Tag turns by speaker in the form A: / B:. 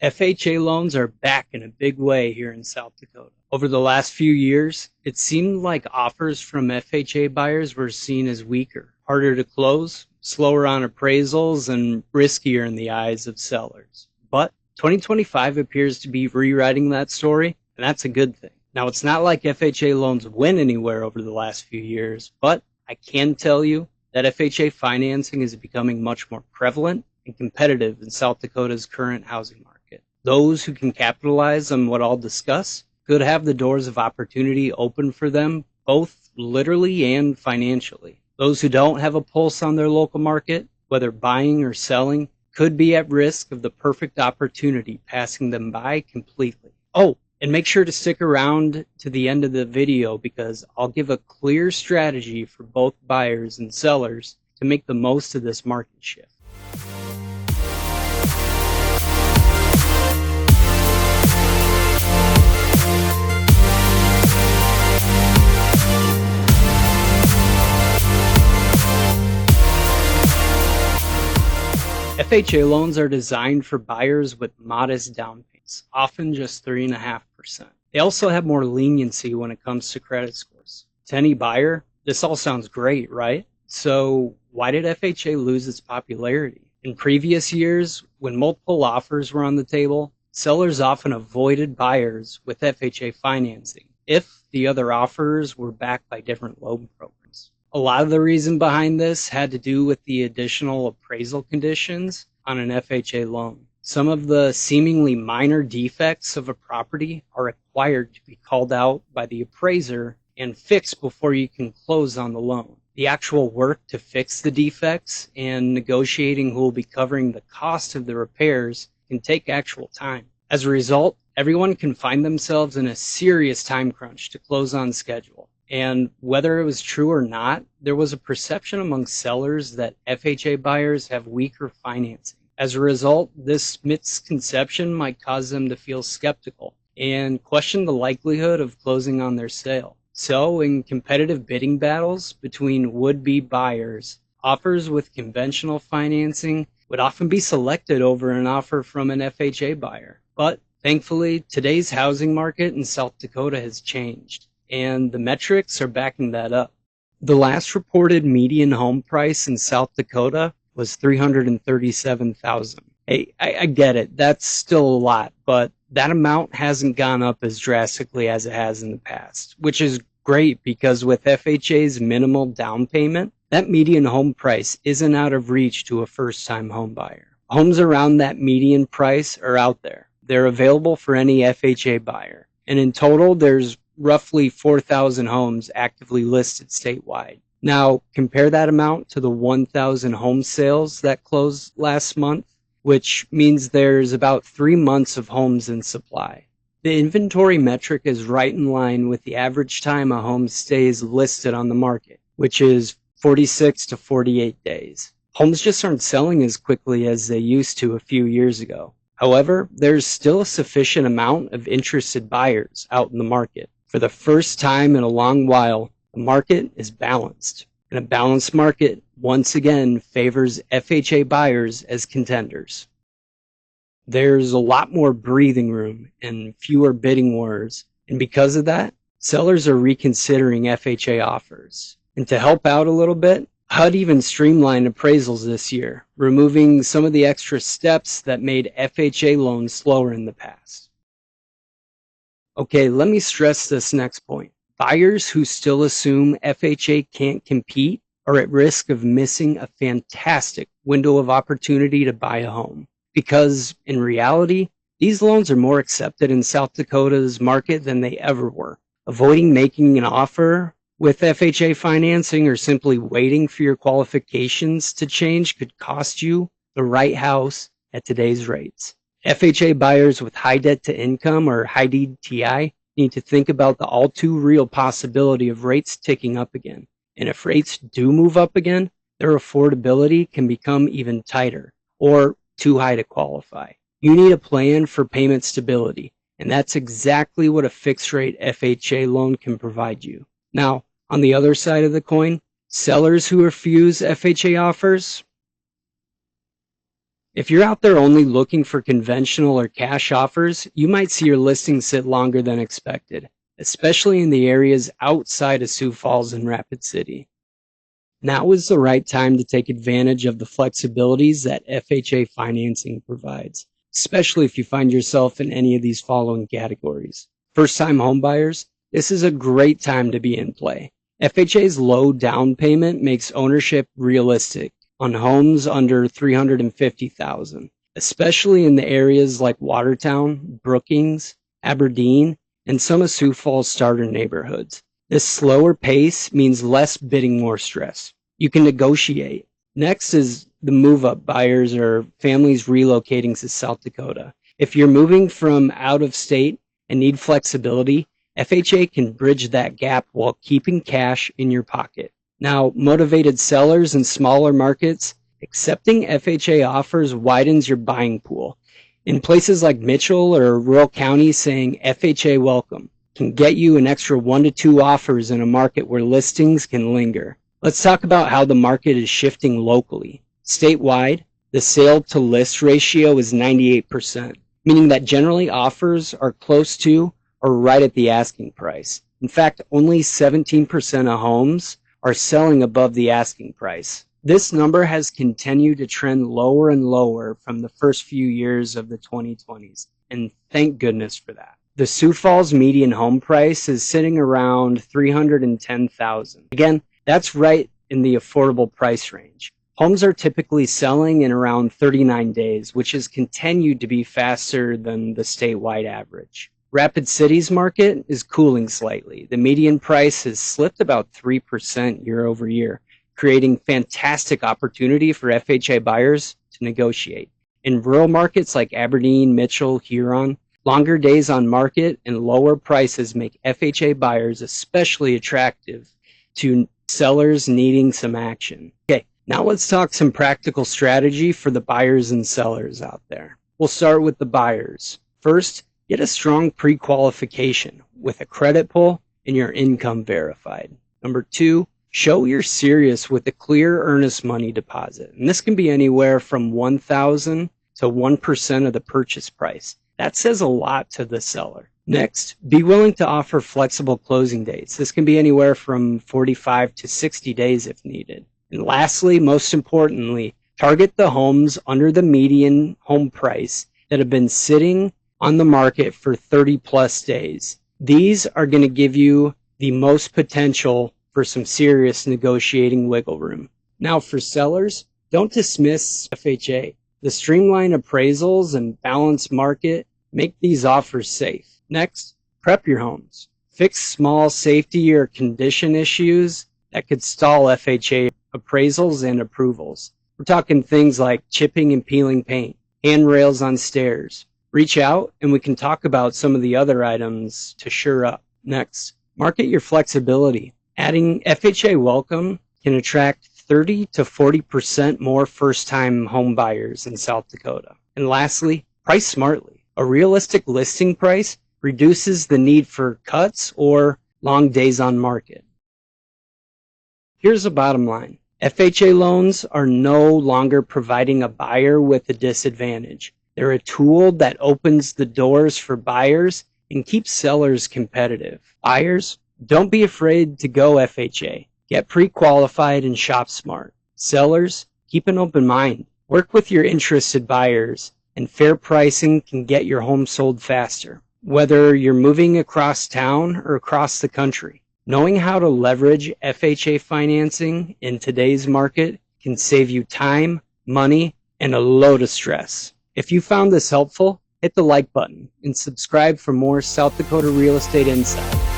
A: FHA loans are back in a big way here in South Dakota. Over the last few years, it seemed like offers from FHA buyers were seen as weaker, harder to close, slower on appraisals, and riskier in the eyes of sellers. But 2025 appears to be rewriting that story, and that's a good thing. Now, it's not like FHA loans went anywhere over the last few years, but I can tell you that FHA financing is becoming much more prevalent and competitive in South Dakota's current housing market. Those who can capitalize on what I'll discuss could have the doors of opportunity open for them, both literally and financially. Those who don't have a pulse on their local market, whether buying or selling, could be at risk of the perfect opportunity passing them by completely. Oh, and make sure to stick around to the end of the video because I'll give a clear strategy for both buyers and sellers to make the most of this market shift. FHA loans are designed for buyers with modest down payments, often just 3.5%. They also have more leniency when it comes to credit scores. To any buyer, this all sounds great, right? So why did FHA lose its popularity? In previous years, when multiple offers were on the table, sellers often avoided buyers with FHA financing if the other offers were backed by different loan programs. A lot of the reason behind this had to do with the additional appraisal conditions on an FHA loan. Some of the seemingly minor defects of a property are required to be called out by the appraiser and fixed before you can close on the loan. The actual work to fix the defects and negotiating who will be covering the cost of the repairs can take actual time. As a result, everyone can find themselves in a serious time crunch to close on schedule. And whether it was true or not, there was a perception among sellers that FHA buyers have weaker financing. As a result, this misconception might cause them to feel skeptical and question the likelihood of closing on their sale. So, in competitive bidding battles between would-be buyers, offers with conventional financing would often be selected over an offer from an FHA buyer. But thankfully, today's housing market in South Dakota has changed, and the metrics are backing that up. The last reported median home price in South Dakota was $337,000. Hey, I get it, that's still a lot, but that amount hasn't gone up as drastically as it has in the past, which is great because with FHA's minimal down payment, that median home price isn't out of reach to a first-time home buyer. Homes around that median price are out there. They're available for any FHA buyer. And in total, there's roughly 4,000 homes actively listed statewide. Now, compare that amount to the 1,000 home sales that closed last month, which means there's about 3 months of homes in supply. The inventory metric is right in line with the average time a home stays listed on the market, which is 46 to 48 days. Homes just aren't selling as quickly as they used to a few years ago. However, there's still a sufficient amount of interested buyers out in the market. For the first time in a long while, the market is balanced. And a balanced market, once again, favors FHA buyers as contenders. There's a lot more breathing room and fewer bidding wars. And because of that, sellers are reconsidering FHA offers. And to help out a little bit, HUD even streamlined appraisals this year, removing some of the extra steps that made FHA loans slower in the past. Okay, let me stress this next point. Buyers who still assume FHA can't compete are at risk of missing a fantastic window of opportunity to buy a home. Because in reality, these loans are more accepted in South Dakota's market than they ever were. Avoiding making an offer with FHA financing or simply waiting for your qualifications to change could cost you the right house at today's rates. FHA buyers with high debt to income or high DTI need to think about the all too real possibility of rates ticking up again. And if rates do move up again, their affordability can become even tighter or too high to qualify. You need a plan for payment stability, and that's exactly what a fixed rate FHA loan can provide you. Now, on the other side of the coin, sellers who refuse FHA offers, If you're out there only looking for conventional or cash offers, you might see your listing sit longer than expected, especially in the areas outside of Sioux Falls and Rapid City. Now is the right time to take advantage of the flexibilities that FHA financing provides, especially if you find yourself in any of these following categories. First-time homebuyers, this is a great time to be in play. FHA's low down payment makes ownership realistic on homes under $350,000, especially in the areas like Watertown, Brookings, Aberdeen, and some of Sioux Falls starter neighborhoods. This slower pace means less bidding war stress. You can negotiate. Next is the move-up buyers or families relocating to South Dakota. If you're moving from out of state and need flexibility, FHA can bridge that gap while keeping cash in your pocket. Now, motivated sellers in smaller markets, accepting FHA offers widens your buying pool. In places like Mitchell or rural counties, saying FHA welcome can get you an extra 1 to 2 offers in a market where listings can linger. Let's talk about how the market is shifting locally. Statewide, the sale to list ratio is 98%, meaning that generally offers are close to or right at the asking price. In fact, only 17% of homes are selling above the asking price. This number has continued to trend lower and lower from the first few years of the 2020s, and thank goodness for that. The Sioux Falls median home price is sitting around $310,000. Again, that's right in the affordable price range. Homes are typically selling in around 39 days, which has continued to be faster than the statewide average. Rapid City's market is cooling slightly. The median price has slipped about 3% year over year, creating fantastic opportunity for FHA buyers to negotiate. In rural markets like Aberdeen, Mitchell, Huron, longer days on market and lower prices make FHA buyers especially attractive to sellers needing some action. Okay, now let's talk some practical strategy for the buyers and sellers out there. We'll start with the buyers. First, get a strong pre-qualification with a credit pull and your income verified. Number 2, show you're serious with a clear earnest money deposit. And this can be anywhere from $1,000 to 1% of the purchase price. That says a lot to the seller. Next, be willing to offer flexible closing dates. This can be anywhere from 45 to 60 days if needed. And lastly, most importantly, target the homes under the median home price that have been sitting on the market for 30 plus days. These are going to give you the most potential for some serious negotiating wiggle room. Now for sellers, don't dismiss FHA. The streamlined appraisals and balanced market make these offers safe. Next, prep your homes. Fix small safety or condition issues that could stall FHA appraisals and approvals. We're talking things like chipping and peeling paint, handrails on stairs. Reach out and we can talk about some of the other items to shore up. Next, market your flexibility. Adding FHA welcome can attract 30 to 40% more first-time home buyers in South Dakota. And lastly, price smartly. A realistic listing price reduces the need for cuts or long days on market. Here's the bottom line. FHA loans are no longer providing a buyer with a disadvantage. They're a tool that opens the doors for buyers and keeps sellers competitive. Buyers, don't be afraid to go FHA. Get pre-qualified and shop smart. Sellers, keep an open mind. Work with your interested buyers, and fair pricing can get your home sold faster. Whether you're moving across town or across the country, knowing how to leverage FHA financing in today's market can save you time, money, and a load of stress. If you found this helpful, hit the like button and subscribe for more South Dakota Real Estate Insight.